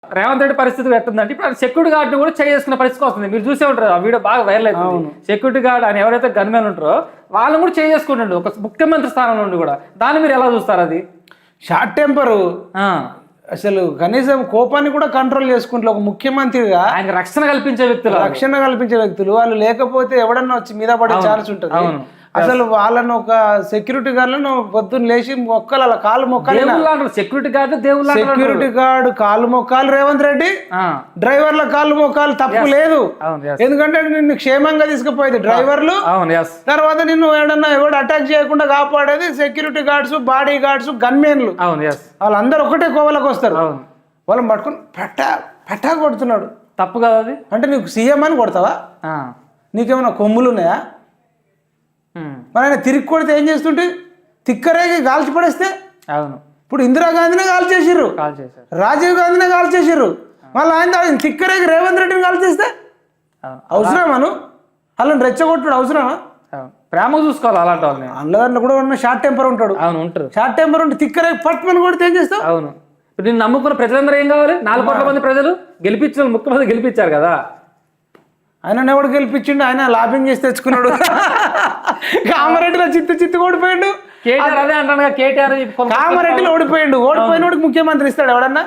రేవంత్ రెడ్డి పరిస్థితి ఎట్టుందంటే ఇప్పుడు security guard కూడా చేసుకునే పరిస్థితి వస్తుంది. మీరు చూసే ఉంటారు, ఆ వీడియో బాగా వైరల్ అవుతుంది. సెక్యూరిటీ గార్డ్ అని ఎవరైతే గన్మెన్ ఉంటారో వాళ్ళని కూడా చేసుకుంటుండే ఒక ముఖ్యమంత్రి స్థానంలో ఉండి కూడా. దాన్ని మీరు ఎలా చూస్తారు? అది షార్ట్ టెంపరు. అసలు కనీసం కోపాన్ని కూడా కంట్రోల్ చేసుకుంటారు ఒక ముఖ్యమంత్రిగా. ఆయనకు రక్షణ కల్పించే వ్యక్తులు వాళ్ళు లేకపోతే ఎవడన్నా వచ్చి మీద పడే ఛాన్స్ ఉంటుంది. అసలు వాళ్ళను ఒక సెక్యూరిటీ గార్డులను పొద్దున్న లేచి మొక్కలు అలా కాలు మొక్కలు. సెక్యూరిటీ గార్డు దేవుళ్ళు. సెక్యూరిటీ గార్డు కాలు మొక్కాలు రేవంత్ రెడ్డి, డ్రైవర్ల కాలు మొక్కాలు తప్పు లేదు. ఎందుకంటే నిన్ను క్షేమంగా తీసుకుపోయేది డ్రైవర్లు, తర్వాత నిన్ను ఎవడు అటాక్ చేయకుండా కాపాడేది సెక్యూరిటీ గార్డ్స్, బాడీ గార్డ్స్, గన్మెన్లు. వాళ్ళందరూ ఒకటే కోవలకు వస్తారు. వాళ్ళని పట్టుకుని పట్టా కొడుతున్నాడు. తప్పు కదా అది. అంటే నీకు సీఎం అని కొడతావా? నీకేమైనా కొమ్ములు ఉన్నాయా? మరి ఆయన తిరిగి కొడితే ఏం చేస్తుంటే తిక్కరేగి కాల్చి పడేస్తే. అవును, ఇప్పుడు ఇందిరాగాంధీనే కాల్ చేసిర్రు, రాజీవ్ గాంధీనే కాల్ చేసిర్రు, మళ్ళీ ఆయన తిక్కరేగి రేవంత్ రెడ్డిని కాల్ చేస్తే అవసరమాను? వాళ్ళని రెచ్చగొట్టుడు అవసరమా? ప్రేమ చూసుకోవాలి అలాంటి వాళ్ళని. అందులో కూడా ఉన్న షార్ట్ టెంపర్ ఉంటాడు. అవును, ఉంటారు. షార్ట్ టెంపర్ ఉంటే తిక్కరేగి పట్టుమని కొడితే ఏం చేస్తావు? అవును, ఇప్పుడు నేను నమ్ముకున్న ప్రజలందరూ ఏం కావాలి? 4 కోట్ల మంది ప్రజలు గెలిపించిన ముఖ్యమంత్రి గెలిపించారు కదా. ఆయన ఎవడు గెలిపించిండు? ఆయన లాబింగ్ చేసి తెచ్చుకున్నాడు. కామారెడ్డిలో చిత్తు ఓడిపోయాడు. కేటీఆర్ అదే అంటాను, కేటీఆర్ కామారెడ్డిలో ఓడిపోయాడు. ఓడిపోయినోడికి ముఖ్యమంత్రి ఇస్తాడు ఎవడన్నా?